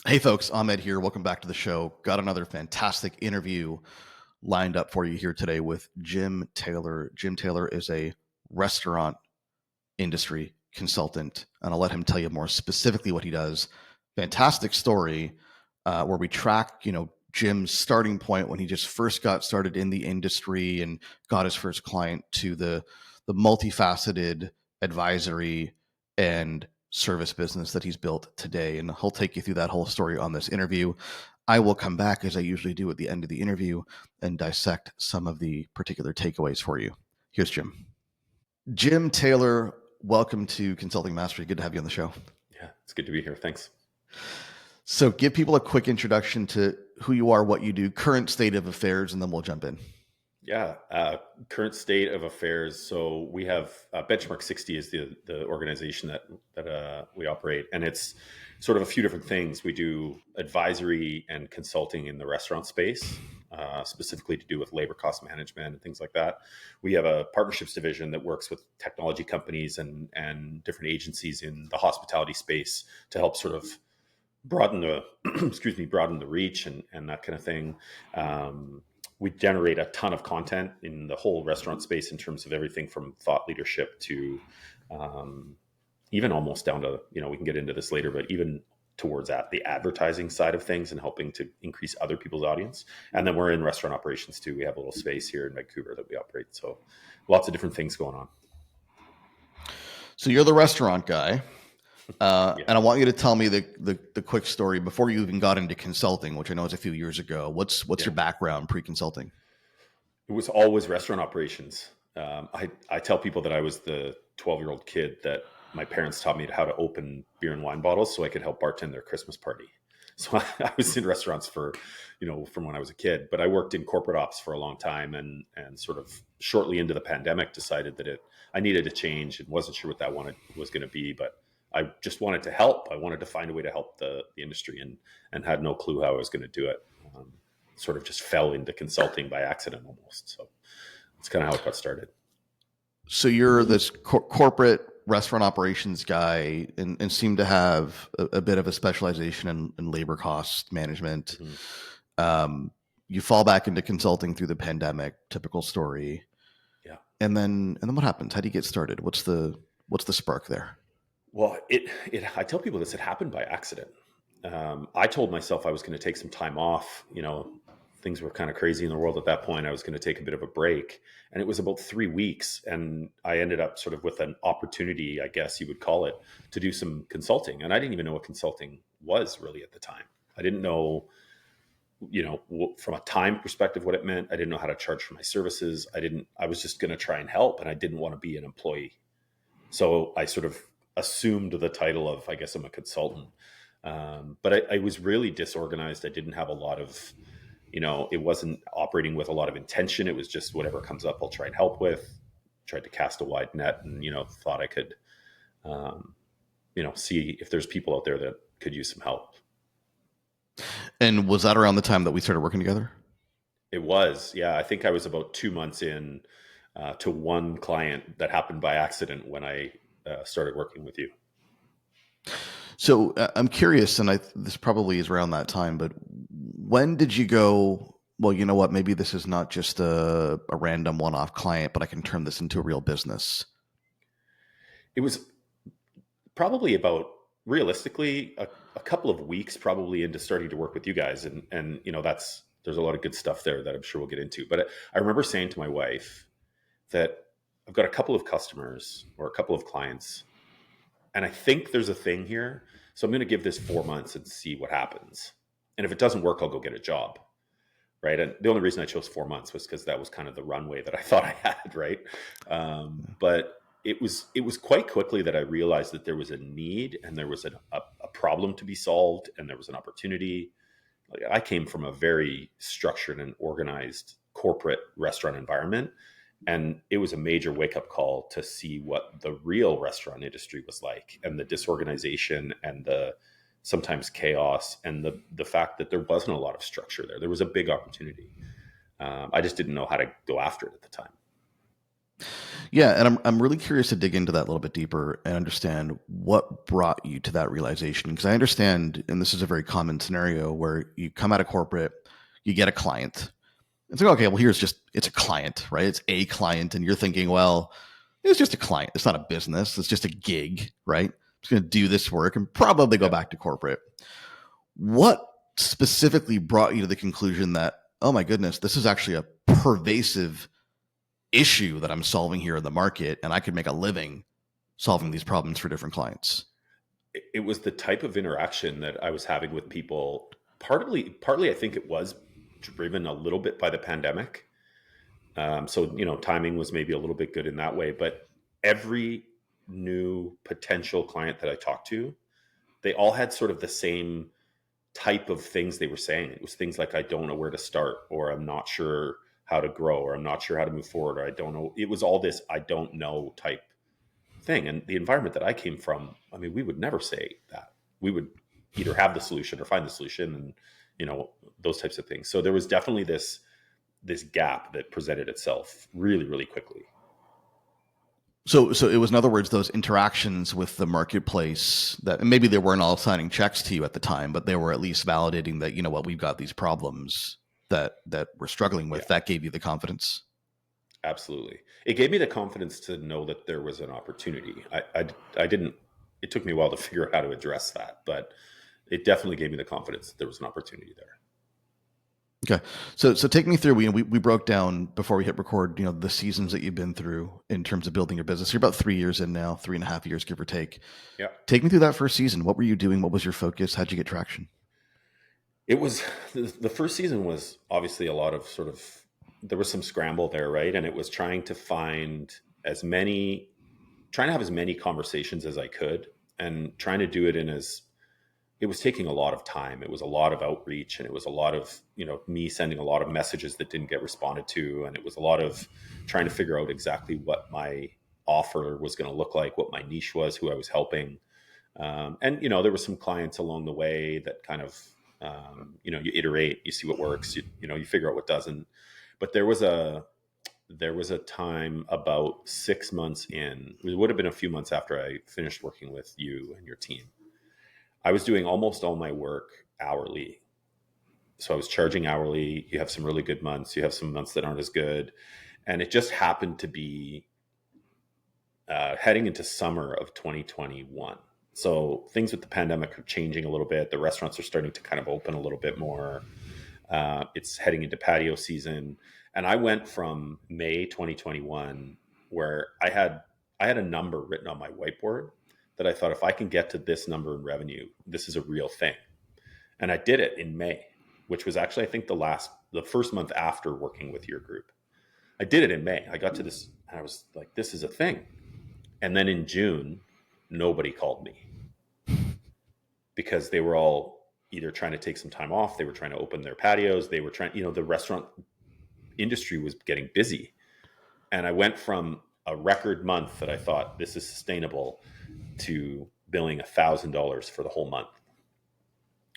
Hey folks, Ahmed here. Welcome back to the show. Got another fantastic interview lined up for you here today with Jim Taylor. Jim Taylor is a restaurant industry consultant, and I'll let him tell you more specifically what he does. Fantastic story where we track, Jim's starting point when he just first got started in the industry and got his first client to the multifaceted advisory and service business that he's built today. And he'll take you through that whole story on this interview. I will come back, as I usually do at the end of the interview, and dissect some of the particular takeaways for you. Here's Jim. Jim Taylor, welcome to Consulting Mastery. Good to have you on the show. Yeah, it's good to be here. Thanks. So, give people a quick introduction to who you are, what you do, current state of affairs, and then we'll jump in. Yeah, current state of affairs. So we have Benchmark 60 is the organization that we operate, and it's sort of a few different things. We do advisory and consulting in the restaurant space, specifically to do with labor cost management and things like that. We have a partnerships division that works with technology companies and different agencies in the hospitality space to help sort of broaden the broaden the reach and that kind of thing. We generate a ton of content in the whole restaurant space in terms of everything from thought leadership to even almost down to, we can get into this later, but even towards the advertising side of things and helping to increase other people's audience. And then we're in restaurant operations too. We have a little space here in Vancouver that we operate. So lots of different things going on. So, you're the restaurant guy. Yeah. And I want you to tell me the quick story before you even got into consulting, which I know is a few years ago. What's Yeah. your background pre-consulting? It was always restaurant operations. I tell people that I was the 12-year-old kid that my parents taught me how to open beer and wine bottles so I could help bartend their Christmas party. So I was in restaurants for, from when I was a kid, but I worked in corporate ops for a long time and sort of shortly into the pandemic decided that I needed to change and wasn't sure what that was going to be, but I just wanted to help. I wanted to find a way to help the industry and had no clue how I was going to do it. Sort of just fell into consulting by accident almost. So that's kind of how it got started. So you're this corporate restaurant operations guy and seem to have a bit of a specialization in labor cost management. Mm-hmm. You fall back into consulting through the pandemic, typical story. Yeah. And then what happens? How do you get started? What's the spark there? Well, I tell people this, it happened by accident. I told myself I was going to take some time off. Things were kind of crazy in the world at that point. I was going to take a bit of a break, and it was about 3 weeks. And I ended up sort of with an opportunity, I guess you would call it, to do some consulting. And I didn't even know what consulting was really at the time. I didn't know, from a time perspective, what it meant. I didn't know how to charge for my services. I was just going to try and help, and I didn't want to be an employee. So I sort of assumed the title of, I guess I'm a consultant. But I was really disorganized. I didn't have a lot of, it wasn't operating with a lot of intention. It was just whatever comes up, I'll try and help with. Tried to cast a wide net and, thought I could, see if there's people out there that could use some help. And was that around the time that we started working together? It was, yeah. I think I was about 2 months in to one client that happened by accident when I started working with you. So I'm curious, and this probably is around that time, but when did you go, well, you know what, maybe this is not just a random one-off client, but I can turn this into a real business? It was probably about, realistically, a couple of weeks probably into starting to work with you guys. And there's a lot of good stuff there that I'm sure we'll get into. But I remember saying to my wife that I've got a couple of customers or a couple of clients, and I think there's a thing here. So I'm going to give this 4 months and see what happens. And if it doesn't work, I'll go get a job. Right. And the only reason I chose 4 months was because that was kind of the runway that I thought I had. Right. But it was quite quickly that I realized that there was a need and there was a problem to be solved and there was an opportunity. Like, I came from a very structured and organized corporate restaurant environment. And it was a major wake-up call to see what the real restaurant industry was like, and the disorganization and the sometimes chaos and the fact that there wasn't a lot of structure there. There was a big opportunity. I just didn't know how to go after it at the time. Yeah, and I'm really curious to dig into that a little bit deeper and understand what brought you to that realization. Because I understand, and this is a very common scenario where you come out of corporate, you get a client. It's like, okay, well, it's a client, right? It's a client, and you're thinking, well, it's just a client. It's not a business. It's just a gig, right? I'm just going to do this work and probably go Yeah. back to corporate. What specifically brought you to the conclusion that, oh my goodness, this is actually a pervasive issue that I'm solving here in the market, and I could make a living solving these problems for different clients? It was the type of interaction that I was having with people. Partly, I think it was driven a little bit by the pandemic. So, timing was maybe a little bit good in that way, but every new potential client that I talked to, they all had sort of the same type of things they were saying. It was things like, I don't know where to start, or I'm not sure how to grow, or I'm not sure how to move forward, or I don't know. It was all this, I don't know type thing. And the environment that I came from, I mean, we would never say that. We would either have the solution or find the solution, and, those types of things. So there was definitely this gap that presented itself really, really quickly. So it was, in other words, those interactions with the marketplace that, and maybe they weren't all signing checks to you at the time, but they were at least validating that, you know what, we've got these problems that we're struggling with. Yeah, That gave you the confidence. absolutely. It gave me the confidence to know that there was an opportunity. I didn't, it took me a while to figure out how to address that, but it definitely gave me the confidence that there was an opportunity there. Okay, so take me through. We broke down before we hit record, the seasons that you've been through in terms of building your business. You're about 3 years in now, 3.5 years, give or take. Yeah. Take me through that first season. What were you doing? What was your focus? How'd you get traction? It was the first season was obviously a lot of sort of, there was some scramble there, right? And it was trying to have as many conversations as I could, and trying to do it it was taking a lot of time. It was a lot of outreach, and it was a lot of, me sending a lot of messages that didn't get responded to. And it was a lot of trying to figure out exactly what my offer was going to look like, what my niche was, who I was helping. And, there were some clients along the way that kind of, you iterate, you see what works, you figure out what doesn't. But there was a time about 6 months in, it would have been a few months after I finished working with you and your team. I was doing almost all my work hourly. So I was charging hourly. You have some really good months, you have some months that aren't as good. And it just happened to be heading into summer of 2021. So things with the pandemic are changing a little bit. The restaurants are starting to kind of open a little bit more. It's heading into patio season. And I went from May 2021, where I had a number written on my whiteboard that I thought, if I can get to this number in revenue, this is a real thing. And I did it in May, which was actually, I think, the first month after working with your group. I did it in May. I got to this and I was like, this is a thing. And then in June, nobody called me, because they were all either trying to take some time off. They were trying to open their patios. They were trying, the restaurant industry was getting busy. And I went from a record month that I thought, this is sustainable, to billing $1,000 for the whole month.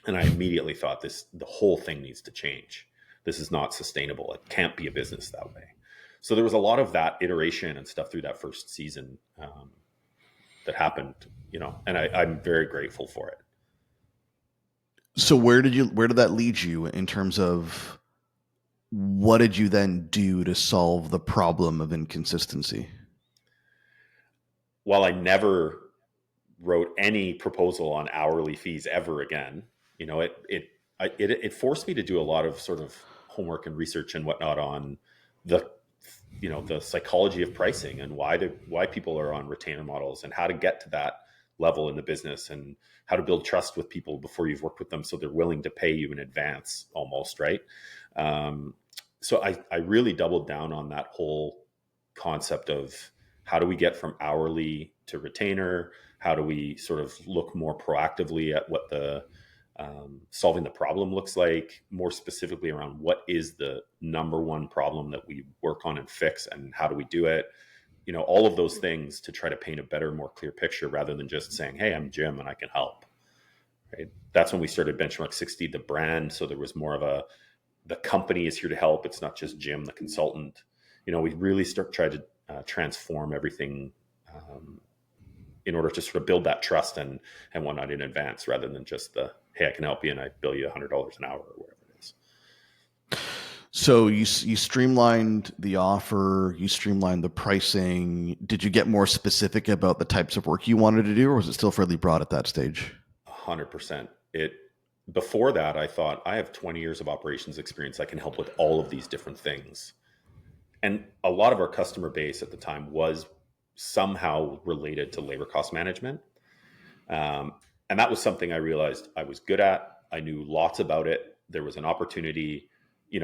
And I immediately thought, the whole thing needs to change. This is not sustainable. It can't be a business that way. So there was a lot of that iteration and stuff through that first season that happened, and I'm very grateful for it. So where did that lead you in terms of what did you then do to solve the problem of inconsistency? While I never wrote any proposal on hourly fees ever again, it forced me to do a lot of sort of homework and research and whatnot on the psychology of pricing, and why people are on retainer models, and how to get to that level in the business, and how to build trust with people before you've worked with them, so they're willing to pay you in advance almost, right? So I really doubled down on that whole concept of, how do we get from hourly to retainer? How do we sort of look more proactively at what the solving the problem looks like, more specifically around what is the number one problem that we work on and fix, and how do we do it? All of those things to try to paint a better, more clear picture, rather than just saying, hey, I'm Jim and I can help. Right? That's when we started Benchmark 60, the brand. So there was more of the company is here to help. It's not just Jim, the consultant. We really tried to transform everything in order to sort of build that trust and whatnot in advance, rather than just the, hey, I can help you and I bill you $100 an hour or whatever it is. So you streamlined the offer, you streamlined the pricing. Did you get more specific about the types of work you wanted to do, or was it still fairly broad at that stage? 100%. Before that, I thought, I have 20 years of operations experience. I can help with all of these different things. And a lot of our customer base at the time was somehow related to labor cost management. And that was something I realized I was good at. I knew lots about it. There was an opportunity, you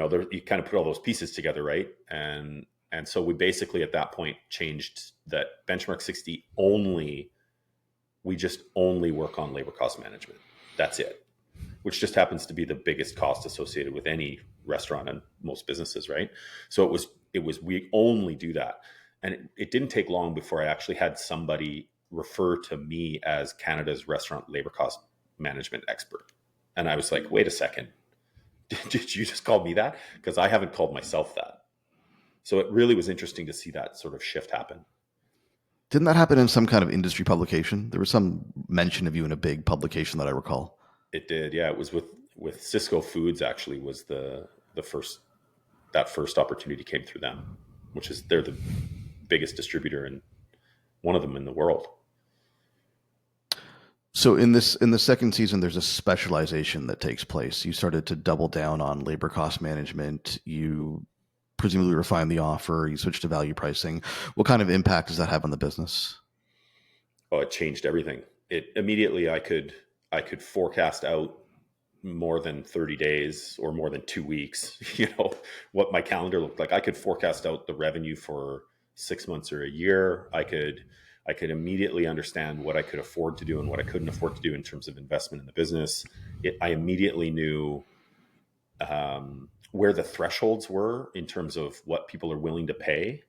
kind of put all those pieces together, right? And so we basically at that point changed that Benchmark 60 we just only work on labor cost management. That's it, which just happens to be the biggest cost associated with any restaurant and most businesses, right? So we only do that. And it didn't take long before I actually had somebody refer to me as Canada's restaurant labor cost management expert. And I was like, wait a second, did you just call me that? Because I haven't called myself that. So it really was interesting to see that sort of shift happen. Didn't that happen in some kind of industry publication? There was some mention of you in a big publication that I recall. It did, yeah. It was with Cisco Foods, actually, was the first opportunity came through them, which is, they're the biggest distributor and one of them in the world. So in the second season, there's a specialization that takes place. You started to double down on labor cost management. You presumably refined the offer. You switched to value pricing. What kind of impact does that have on the business? Oh, it changed everything. It immediately, I could forecast out more than 30 days or more than 2 weeks, what my calendar looked like. I could forecast out the revenue for 6 months or a year. I could immediately understand what I could afford to do and what I couldn't afford to do in terms of investment in the business. I immediately knew where the thresholds were in terms of what people are willing to pay,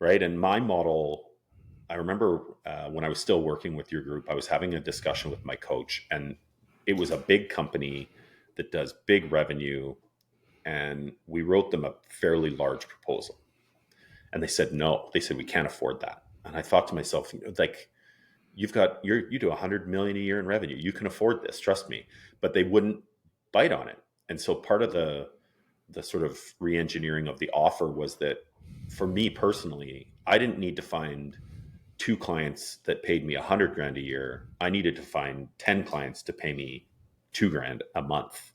right? And my model, I remember when I was still working with your group, I was having a discussion with my coach, and it was a big company that does big revenue, and we wrote them a fairly large proposal. And they said, no, they said, we can't afford that. And I thought to myself, like, you do 100 million a year in revenue. You can afford this, trust me. But they wouldn't bite on it. And so part of the sort of re-engineering of the offer was that, for me personally, I didn't need to find 2 clients that paid me 100 grand a year. I needed to find 10 clients to pay me 2 grand a month.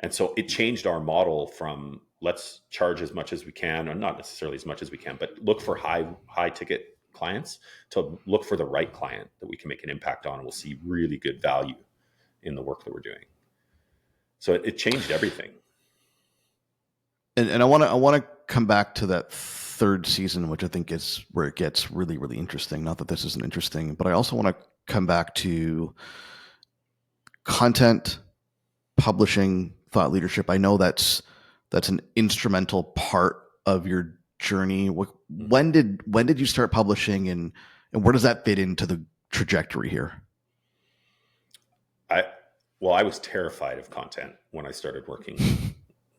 And so it changed our model from, let's charge as much as we can, or not necessarily as much as we can, but look for high ticket clients, to look for the right client that we can make an impact on and we'll see really good value in the work that we're doing. So it changed everything. And I want to come back to that third season, which I think is where it gets really, really interesting. Not that this isn't interesting, but I also want to come back to content, publishing, thought leadership. I know that's an instrumental part of your journey. When did you start publishing, and where does that fit into the trajectory here? I was terrified of content when I started working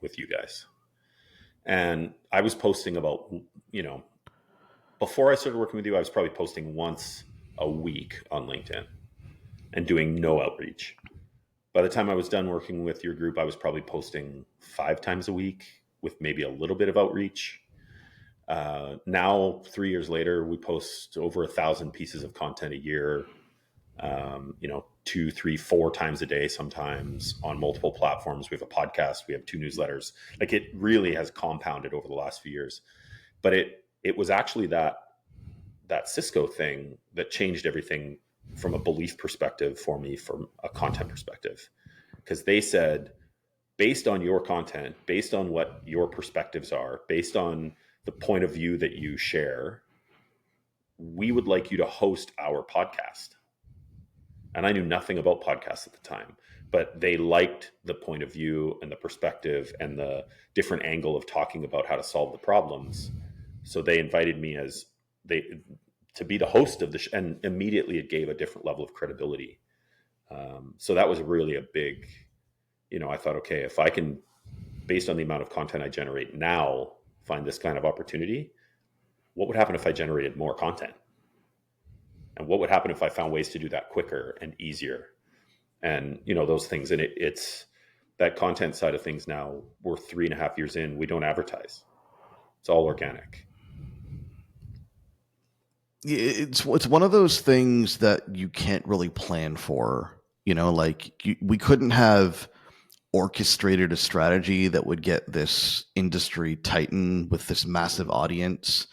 with you guys. And I was posting about, before I started working with you, I was probably posting once a week on LinkedIn and doing no outreach. By the time I was done working with your group, I was probably posting 5 times a week with maybe a little bit of outreach. Now, 3 years later, we post over 1,000 pieces of content a year, 2, 3, 4 times a day, sometimes on multiple platforms. We have a podcast, we have 2 newsletters. Like, it really has compounded over the last few years. But it was actually that Cisco thing that changed everything from a belief perspective for me, from a content perspective. Because they said, based on your content, based on what your perspectives are, based on the point of view that you share, we would like you to host our podcast. And I knew nothing about podcasts at the time, but they liked the point of view and the perspective and the different angle of talking about how to solve the problems. So they invited me to be the host of the show, and immediately it gave a different level of credibility. So that was really a big, I thought, okay, if I can, based on the amount of content I generate now, find this kind of opportunity, what would happen if I generated more content? And what would happen if I found ways to do that quicker and easier? And, those things. And it's that content side of things now, we're 3.5 years in, we don't advertise. It's all organic. It's one of those things that you can't really plan for. We couldn't have orchestrated a strategy that would get this industry titan with this massive audience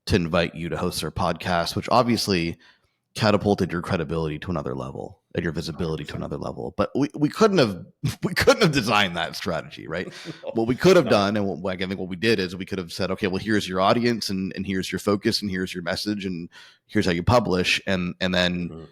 to invite you to host their podcast, which obviously catapulted your credibility to another level and your visibility 100%. to another level. But we couldn't have designed that strategy, right? What we could have done, and I think what we did is we could have said, okay, well, here's your audience, and here's your focus, and here's your message, and here's how you publish, and then. Mm-hmm.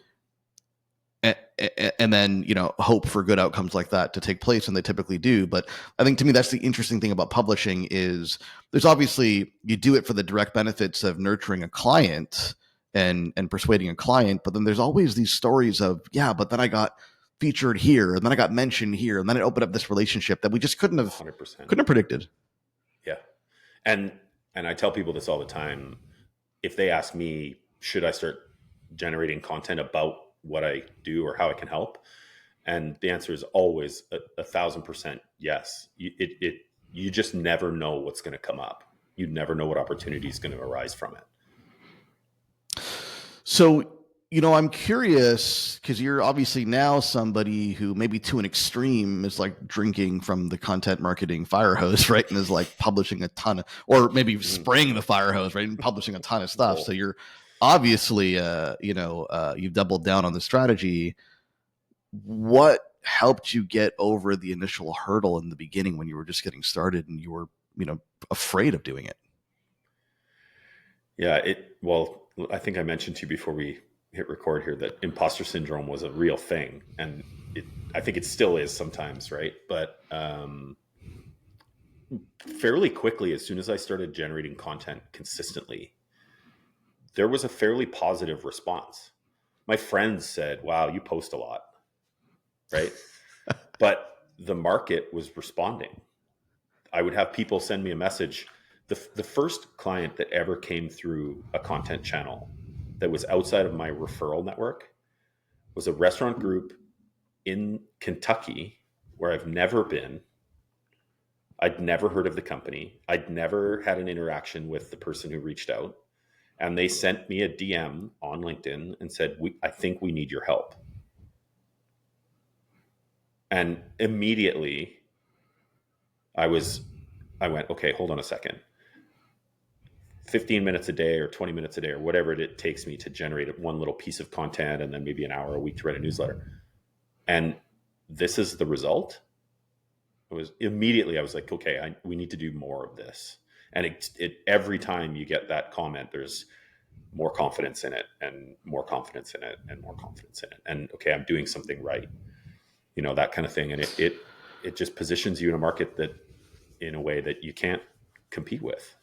And then, hope for good outcomes like that to take place, and they typically do. But I think to me, that's the interesting thing about publishing is there's obviously, you do it for the direct benefits of nurturing a client and persuading a client. But then there's always these stories of, yeah, but then I got featured here, and then I got mentioned here, and then it opened up this relationship that we just couldn't have 100%. Predicted. Yeah. And I tell people this all the time. If they ask me, should I start generating content about what I do or how I can help? And the answer is always 1,000% yes. You just never know what's going to come up. You never know what opportunity is going to arise from it. So, I'm curious because you're obviously now somebody who maybe to an extreme is like drinking from the content marketing fire hose, right? And is like publishing a ton of, or maybe spraying the fire hose, right? And publishing a ton of stuff. Cool. So you're obviously, you've doubled down on the strategy. What helped you get over the initial hurdle in the beginning when you were just getting started and you were, afraid of doing it? Yeah, well, I think I mentioned to you before we hit record here that imposter syndrome was a real thing. And I think it still is sometimes, right? But fairly quickly, as soon as I started generating content consistently, there was a fairly positive response. My friends said, wow, you post a lot, right? But the market was responding. I would have people send me a message. The first client that ever came through a content channel that was outside of my referral network was a restaurant group in Kentucky where I've never been. I'd never heard of the company. I'd never had an interaction with the person who reached out. And they sent me a DM on LinkedIn and said, I think we need your help. And immediately I went, okay, hold on a second. 15 minutes a day or 20 minutes a day or whatever it takes me to generate one little piece of content and then maybe an hour a week to write a newsletter. And this is the result. I was like, okay, we need to do more of this. And every time you get that comment, there's more confidence in it and more confidence in it and more confidence in it. And okay, I'm doing something right. That kind of thing. And it just positions you in a market that in a way that you can't compete with.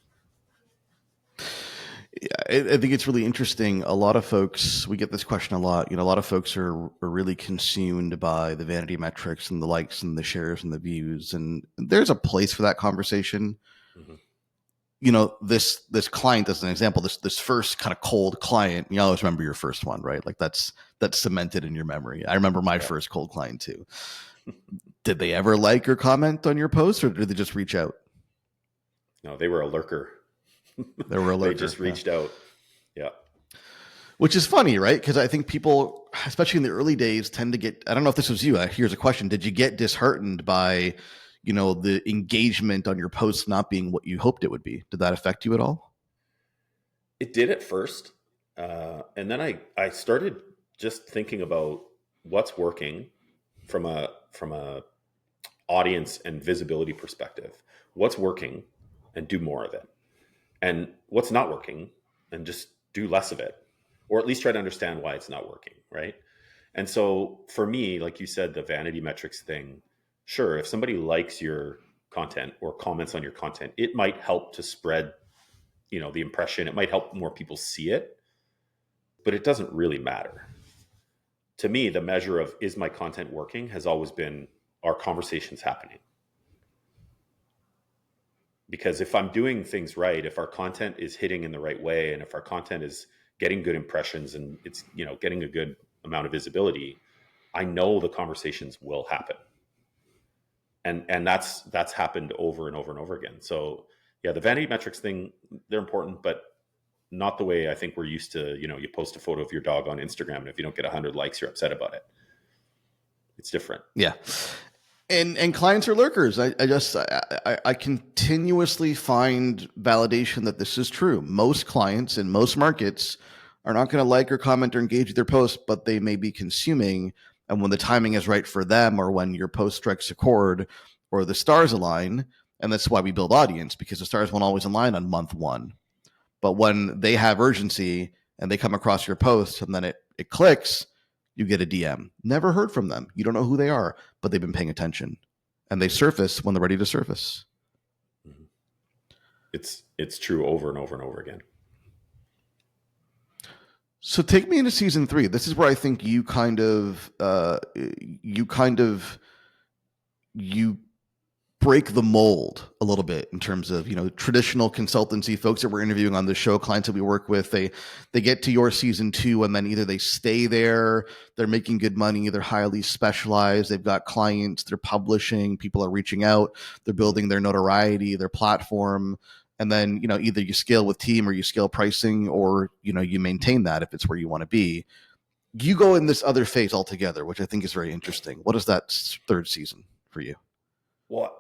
Yeah, I think it's really interesting. A lot of folks, we get this question a lot. A lot of folks are really consumed by the vanity metrics and the likes and the shares and the views. And there's a place for that conversation. Mm-hmm. This client, as an example, this first kind of cold client, you always remember your first one, right? Like that's cemented in your memory. I remember my first cold client too. Did they ever like or comment on your post, or did they just reach out? No, they were a lurker. They just reached out. Yeah. Which is funny, right? Because I think people, especially in the early days, tend to get, I don't know if this was you. Here's a question. Did you get disheartened by, the engagement on your posts not being what you hoped it would be? Did that affect you at all? It did at first. And then I started just thinking about what's working from a audience and visibility perspective. What's working and do more of it. And what's not working and just do less of it, or at least try to understand why it's not working, right? And so for me, like you said, the vanity metrics thing, sure, if somebody likes your content or comments on your content, it might help to spread, the impression. It might help more people see it, but it doesn't really matter. To me, the measure of is my content working has always been, are conversations happening? because if I'm doing things right, if our content is hitting in the right way, and if our content is getting good impressions and it's, getting a good amount of visibility, I know the conversations will happen. And that's happened over and over and over again. So yeah, the vanity metrics thing, they're important, but not the way I think we're used to. You post a photo of your dog on Instagram, and if you don't get 100 likes, you're upset about it. It's different. Yeah. And clients are lurkers. I continuously find validation that this is true. Most clients in most markets are not going to like or comment or engage with their post, but they may be consuming. And when the timing is right for them, or when your post strikes a chord, or the stars align, and that's why we build audience, because the stars won't always align on month one. But when they have urgency and they come across your post and then it clicks, you get a DM. Never heard from them. You don't know who they are, but they've been paying attention. And they surface when they're ready to surface. Mm-hmm. It's true over and over and over again. So take me into season 3. This is where I think you break the mold a little bit in terms of, traditional consultancy folks that we're interviewing on the show, clients that we work with. They get to your season 2, and then either they stay there, they're making good money, they're highly specialized, they've got clients, they're publishing, people are reaching out, they're building their notoriety, their platform. And then, either you scale with team, or you scale pricing, or, you maintain that if it's where you want to be. You go in this other phase altogether, which I think is very interesting. What is that third season for you? Well,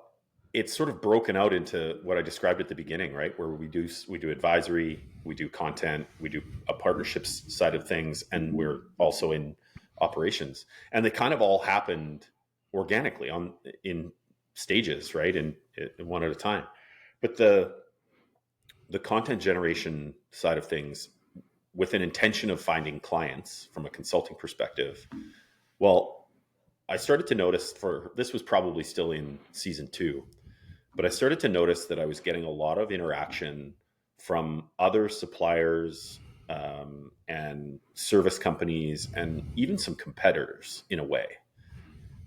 it's sort of broken out into what I described at the beginning, right? Where we do advisory, we do content, we do a partnerships side of things, and we're also in operations. And they kind of all happened organically in stages, right? And one at a time. But the content generation side of things, with an intention of finding clients from a consulting perspective, well, I started to notice, this was probably still in season 2, but I started to notice that I was getting a lot of interaction from other suppliers, and service companies, and even some competitors, in a way,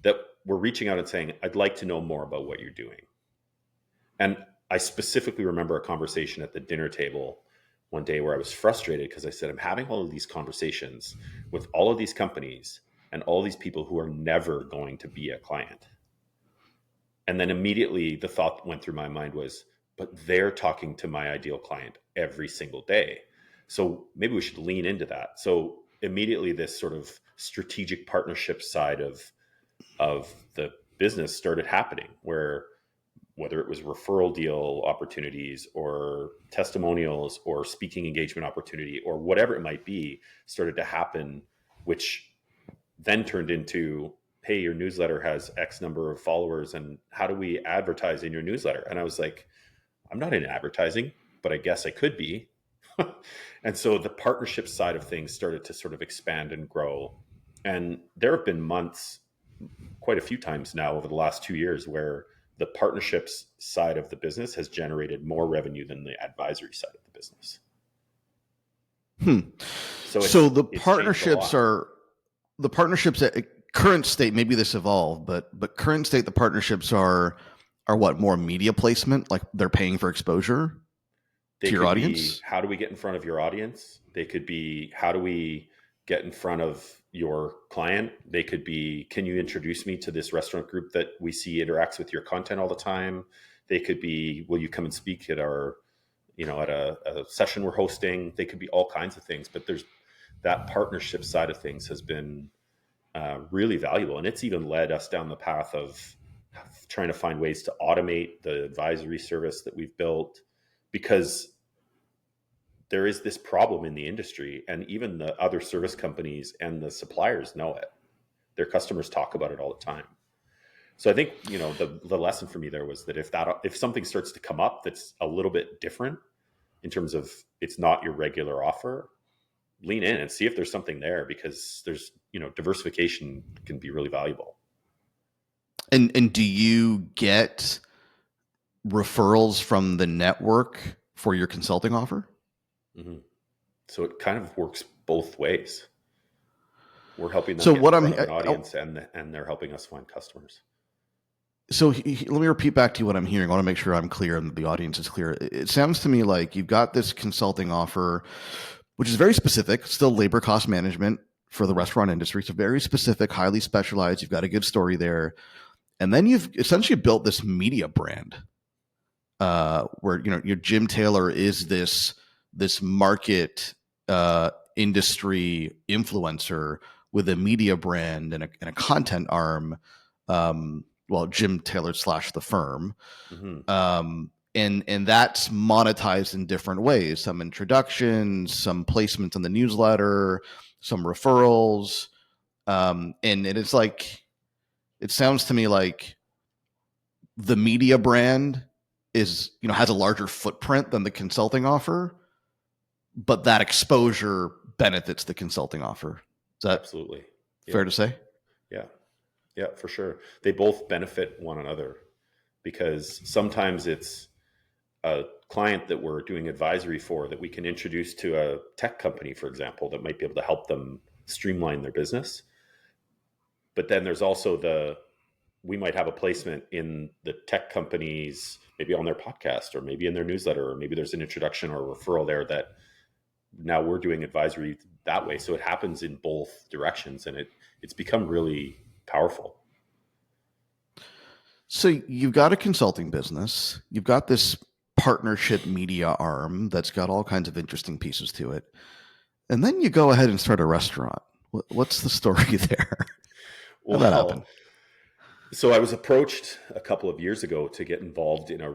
that were reaching out and saying, I'd like to know more about what you're doing. And I specifically remember a conversation at the dinner table one day where I was frustrated because I said, I'm having all of these conversations with all of these companies and all these people who are never going to be a client. And then immediately the thought went through my mind was, but they're talking to my ideal client every single day. So maybe we should lean into that. So immediately this sort of strategic partnership side of the business started happening, where whether it was referral deal opportunities or testimonials or speaking engagement opportunity or whatever it might be, started to happen, which then turned into, hey, your newsletter has X number of followers, and how do we advertise in your newsletter? And I was like, I'm not in advertising, but I guess I could be. And so the partnership side of things started to sort of expand and grow. And there have been months, quite a few times now over the last 2 years, where the partnerships side of the business has generated more revenue than the advisory side of the business. So the partnerships at current state, maybe this evolved, but current state, the partnerships are what, more media placement? Like they're paying for exposure to your audience? How do we get in front of your audience? They could be, how do we get in front of your client? They could be, can you introduce me to this restaurant group that we see interacts with your content all the time? They could be, will you come and speak at our, at a session we're hosting? They could be all kinds of things, but there's that partnership side of things has been really valuable. And it's even led us down the path of trying to find ways to automate the advisory service that we've built, because there is this problem in the industry, and even the other service companies and the suppliers know it. Their customers talk about it all the time. So I think, the lesson for me there was that if something starts to come up that's a little bit different in terms of it's not your regular offer, lean in and see if there's something there, because there's, diversification can be really valuable. And do you get referrals from the network for your consulting offer? Mm-hmm. So it kind of works both ways. We're helping them get in front of an audience, and they're helping us find customers. So let me repeat back to you what I'm hearing. I want to make sure I'm clear and the audience is clear. It sounds to me like you've got this consulting offer, which is very specific, still labor cost management for the Mhm. restaurant industry. It's very specific, highly specialized. You've got a good story there. And then you've essentially built this media brand where your Jim Taylor is this market industry influencer with a media brand and a content arm. Well, Jim Taylor slash the firm, Mhm. and that's monetized in different ways. Some introductions, some placements in the newsletter, some referrals, and it's like it sounds to me like the media brand is has a larger footprint than the consulting offer, but that exposure benefits the consulting offer. Is that Absolutely. Yeah. fair to say? Yeah. Yeah, for sure. They both benefit one another because sometimes it's a client that we're doing advisory for that we can introduce to a tech company, for example, that might be able to help them streamline their business. But then there's also we might have a placement in the tech companies, maybe on their podcast or maybe in their newsletter, or maybe there's an introduction or a referral there that now we're doing advisory that way. So it happens in both directions, and it's become really powerful. So you've got a consulting business, you've got this partnership media arm that's got all kinds of interesting pieces to it, and then you go ahead and start a restaurant. What's the story there? How'd that happen? Well, so I was approached a couple of years ago to get involved in a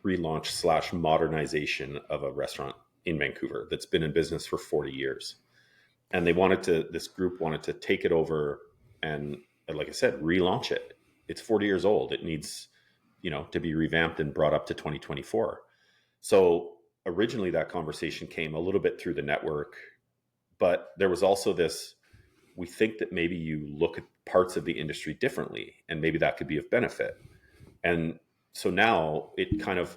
relaunch slash modernization of a restaurant in Vancouver that's been in business for 40 years. And this group wanted to take it over and, like I said, relaunch it. It's 40 years old. It needs, to be revamped and brought up to 2024. So originally that conversation came a little bit through the network, but there was also this, we think that maybe you look at parts of the industry differently and maybe that could be of benefit. And so now it kind of,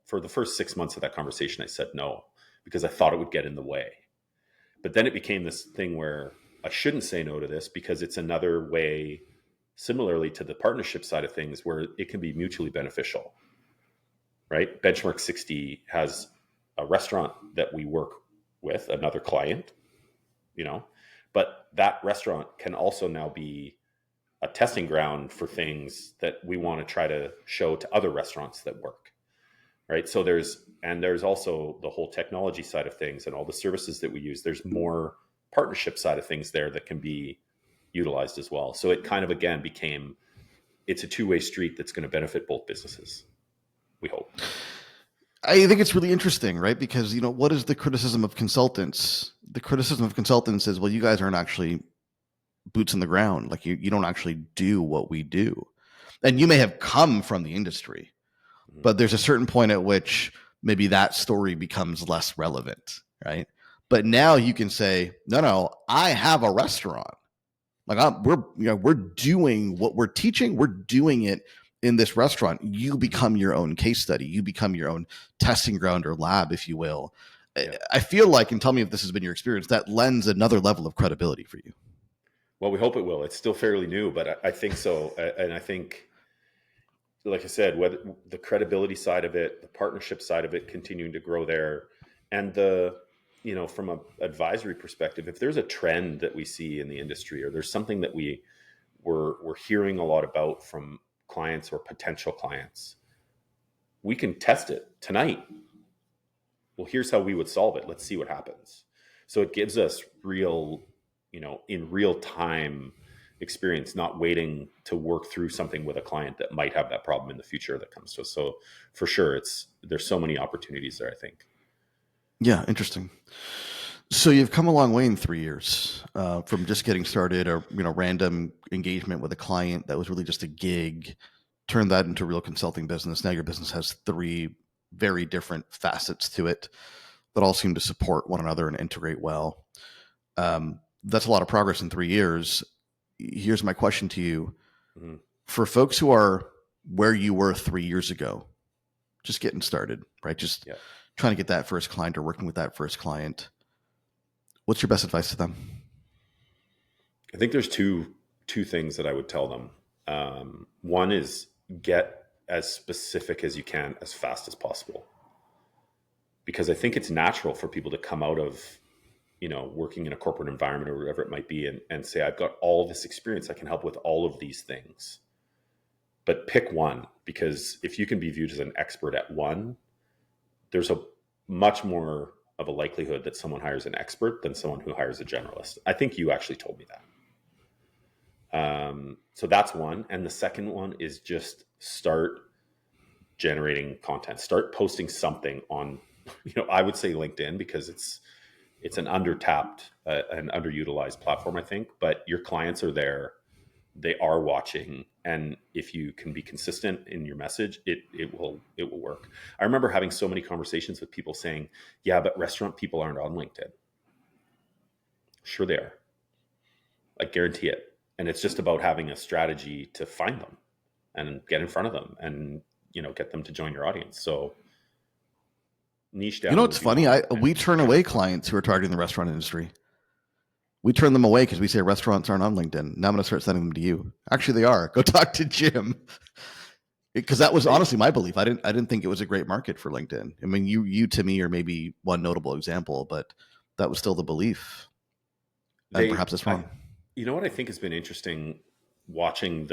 for the first 6 months of that conversation, I said no, because I thought it would get in the way. But then it became this thing where I shouldn't say no to this because it's another way, similarly to the partnership side of things, where it can be mutually beneficial, right? Benchmark 60 has a restaurant that we work with, another client, you know, but that restaurant can also now be a testing ground for things that we want to try to show to other restaurants that work, right? So there's also the whole technology side of things and all the services that we use. There's more partnership side of things there that can be utilized as well. So it kind of again became, it's a two-way street that's going to benefit both businesses, we hope. I think it's really interesting, right? Because what is the criticism of consultants? The criticism of consultants is, well, you guys aren't actually boots on the ground. Like you don't actually do what we do. And you may have come from the industry, Mhm. but there's a certain point at which maybe that story becomes less relevant, right? But now you can say, no, I have a restaurant. Like we're doing what we're teaching. We're doing it in this restaurant. You Mhm. become your own case study. You become your own testing ground or lab, if you will. Yeah. I feel like, and tell me if this has been your experience, that lends another level of credibility for you. Well, we hope it will. It's still fairly new, but I think so. And I think, like I said, whether the credibility side of it, the partnership side of it, continuing to grow there, and from an advisory perspective, if there's a trend that we see in the industry, or there's something that we're hearing a lot about from clients or potential clients, we can test it tonight. Well, here's how we would solve it. Let's see what happens. So it gives us real, in real time experience, not waiting to work through something with a client that might have that problem in the future that comes to us. So for sure, there's so many opportunities there, I think. Yeah, interesting. So you've come a long way in 3 years from just getting started, or random engagement with a client that was really just a gig, turned that into a real consulting business. Now your business has three very different facets to it that all seem to support one another and integrate well. That's a lot of progress in 3 years. Here's my question to you: Mm-hmm. for folks who are where you were 3 years ago, just getting started, right? Just Yeah. trying to get that first client or working with that first client. What's your best advice to them? I think there's two things that I would tell them. One is get as specific as you can as fast as possible, because I think it's natural for people to come out of, working in a corporate environment or whatever it might be, and say, I've got all this experience, I can help with all of these things. But pick one, because if you can be viewed as an expert at one, there's a much more of a likelihood that someone hires an expert than someone who hires a generalist. I think you actually told me that. So that's one. And the second one is just start generating content, start posting something on, I would say LinkedIn, because it's an undertapped, an underutilized platform, I think, but your clients are there. They are watching. And if you can be consistent in your message, it will work. I remember having so many conversations with people saying, yeah, but restaurant people aren't on LinkedIn. Sure they are. I guarantee it. And it's just about having a strategy to find them and get in front of them and, get them to join your audience. So niche down. It's funny. We turn away clients who are targeting the restaurant industry. We turn them away because we say restaurants aren't on LinkedIn. Now I'm going to start sending them to you. Actually, they are. Go talk to Jim. Because that was honestly my belief. I didn't think it was a great market for LinkedIn. I mean, you to me are maybe one notable example, but that was still the belief. And perhaps it's wrong. You know what I think has been interesting, watching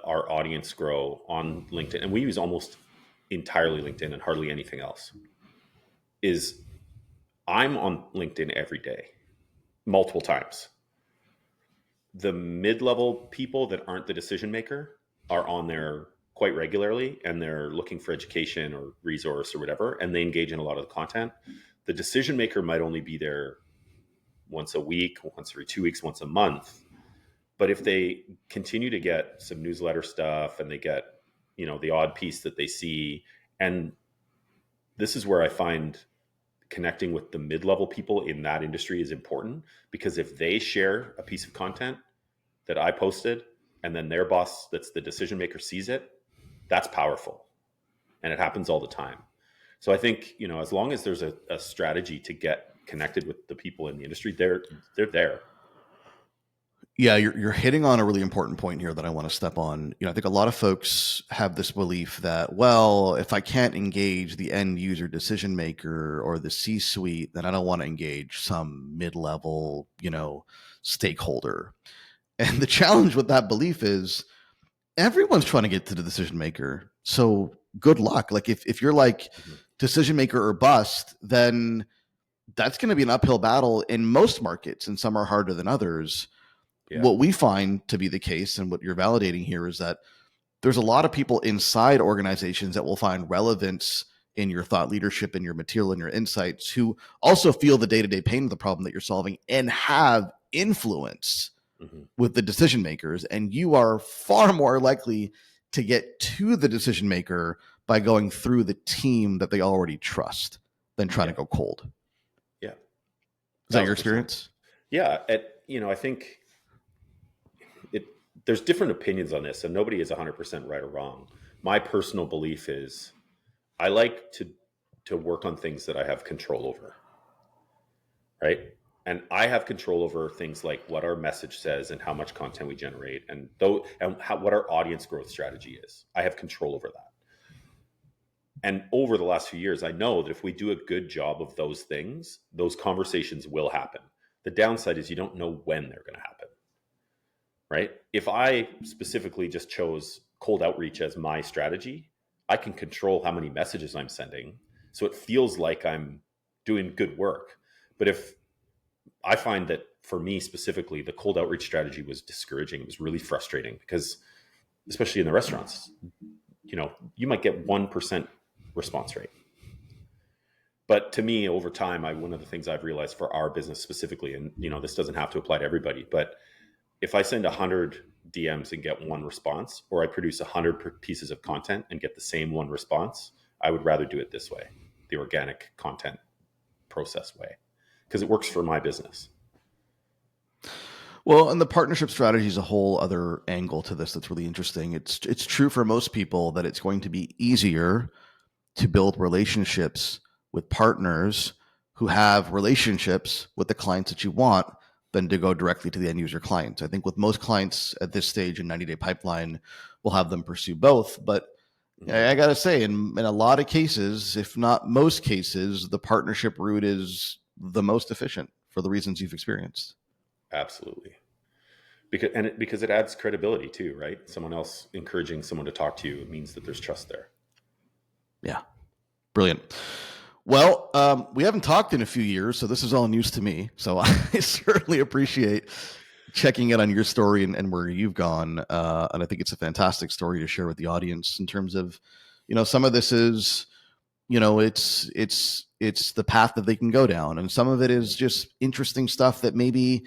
our audience grow on LinkedIn, and we use almost entirely LinkedIn and hardly anything else, is I'm on LinkedIn every day, multiple times. The mid-level people that aren't the decision maker are on there quite regularly, and they're looking for education or resource or whatever, and they engage in a lot of the content. The decision maker might only be there once a week, once every 2 weeks, once a month. But if they continue to get some newsletter stuff and they get, the odd piece that they see, and this is where I find connecting with the mid-level people in that industry is important, because if they share a piece of content that I posted and then their boss, that's the decision maker, sees it, that's powerful. And it happens all the time. So I think, as long as there's a strategy to get connected with the people in the industry, they're there. Yeah, you're hitting on a really important point here that I want to step on. I think a lot of folks have this belief that, well, if I can't engage the end user decision maker or the C-suite, then I don't want to engage some mid-level, stakeholder. And the challenge with that belief is everyone's trying to get to the decision maker. So good luck. Like if you're like decision maker or bust, then that's going to be an uphill battle in most markets, and some are harder than others. Yeah. What we find to be the case, and what you're validating here, is that there's a lot of people inside organizations that will find relevance in your thought leadership and your material and your insights, who also feel the day-to-day pain of the problem that you're solving and have influence with the decision makers. And you are far more likely to get to the decision maker by going through the team that they already trust than trying to go cold. Yeah. Is that your experience? Yeah. I think there's different opinions on this, and nobody is 100% right or wrong. My personal belief is I like to work on things that I have control over, right? And I have control over things like what our message says and how much content we generate, and what our audience growth strategy is. I have control over that. And over the last few years, I know that if we do a good job of those things, those conversations will happen. The downside is you don't know when they're going to happen. Right? If I specifically just chose cold outreach as my strategy, I can control how many messages I'm sending, so it feels like I'm doing good work. But if I find that for me specifically, the cold outreach strategy was discouraging, it was really frustrating, because especially in the restaurants, you might get 1% response rate. But to me, over time, one of the things I've realized for our business specifically, and this doesn't have to apply to everybody, but if I send 100 DMs and get one response, or I produce 100 pieces of content and get the same one response, I would rather do it this way, the organic content process way, because it works for my business. Well, and the partnership strategy is a whole other angle to this that's really interesting. It's true for most people that it's going to be easier to build relationships with partners who have relationships with the clients that you want than to go directly to the end user client. I think with most clients at this stage in 90-day pipeline, we'll have them pursue both. But I got to say, in a lot of cases, if not most cases, the partnership route is the most efficient for the reasons you've experienced. Absolutely. Because it adds credibility too, right? Someone else encouraging someone to talk to you, it means that there's trust there. Yeah. Brilliant. Well, we haven't talked in a few years, so this is all news to me. So I certainly appreciate checking in on your story and where you've gone. And I think it's a fantastic story to share with the audience in terms of, some of this is, it's the path that they can go down. And some of it is just interesting stuff that maybe,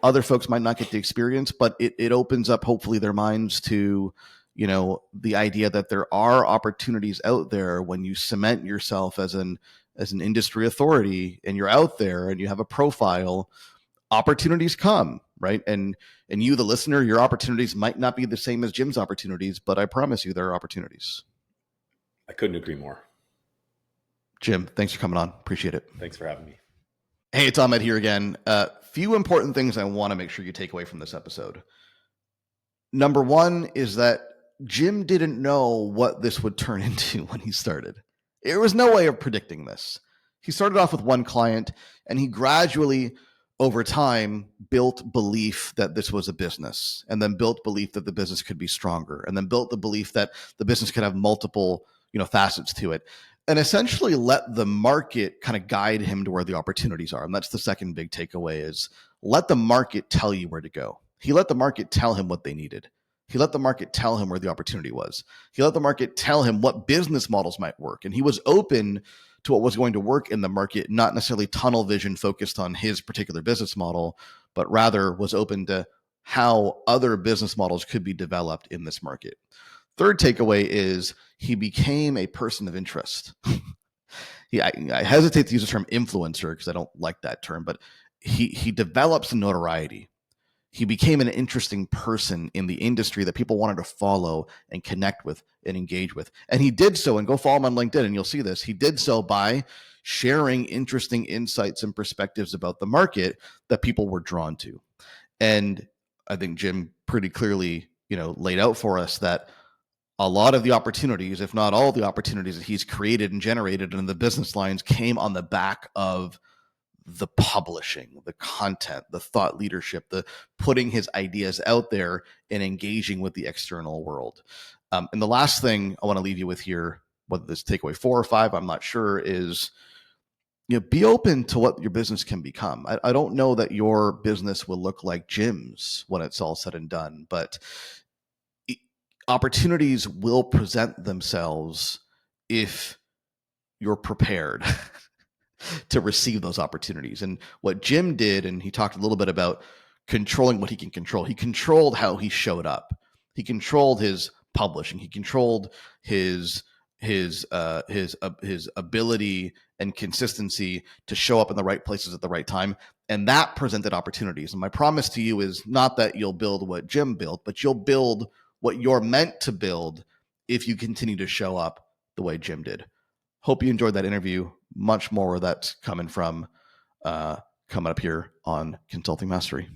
other folks might not get to experience, but it opens up hopefully their minds to, the idea that there are opportunities out there when you cement yourself as an industry authority and you're out there and you have a profile, opportunities come, right? And you, the listener, your opportunities might not be the same as Jim's opportunities, but I promise you there are opportunities. I couldn't agree more. Jim, thanks for coming on. Appreciate it. Thanks for having me. Hey, it's Ahmed here again. Few important things I want to make sure you take away from this episode. Number one is that Jim didn't know what this would turn into when he started. There was no way of predicting this. He started off with one client, and he gradually, over time, built belief that this was a business, and then built belief that the business could be stronger, and then built the belief that the business could have multiple, facets to it, and essentially let the market kind of guide him to where the opportunities are. And that's the second big takeaway: is let the market tell you where to go. He let the market tell him what they needed. He let the market tell him where the opportunity was. He let the market tell him what business models might work. And he was open to what was going to work in the market, not necessarily tunnel vision focused on his particular business model, but rather was open to how other business models could be developed in this market. Third takeaway is he became a person of interest. I hesitate to use the term influencer because I don't like that term, but he develops notoriety. He became an interesting person in the industry that people wanted to follow and connect with and engage with. And he did so, and go follow him on LinkedIn and you'll see this. He did so by sharing interesting insights and perspectives about the market that people were drawn to. And I think Jim pretty clearly, laid out for us that a lot of the opportunities, if not all the opportunities that he's created and generated in the business lines came on the back of the publishing, the content, the thought leadership, the putting his ideas out there and engaging with the external world. And the last thing I want to leave you with here, whether this takeaway 4 or 5, I'm not sure, is be open to what your business can become. I don't know that your business will look like Jim's when it's all said and done, but opportunities will present themselves if you're prepared to receive those opportunities. And what Jim did, and he talked a little bit about controlling what he can control. He controlled how he showed up. He controlled his publishing. He controlled his ability and consistency to show up in the right places at the right time. And that presented opportunities. And my promise to you is not that you'll build what Jim built, but you'll build what you're meant to build if you continue to show up the way Jim did. Hope you enjoyed that interview. Much more where that's coming from coming up here on Consulting Mastery.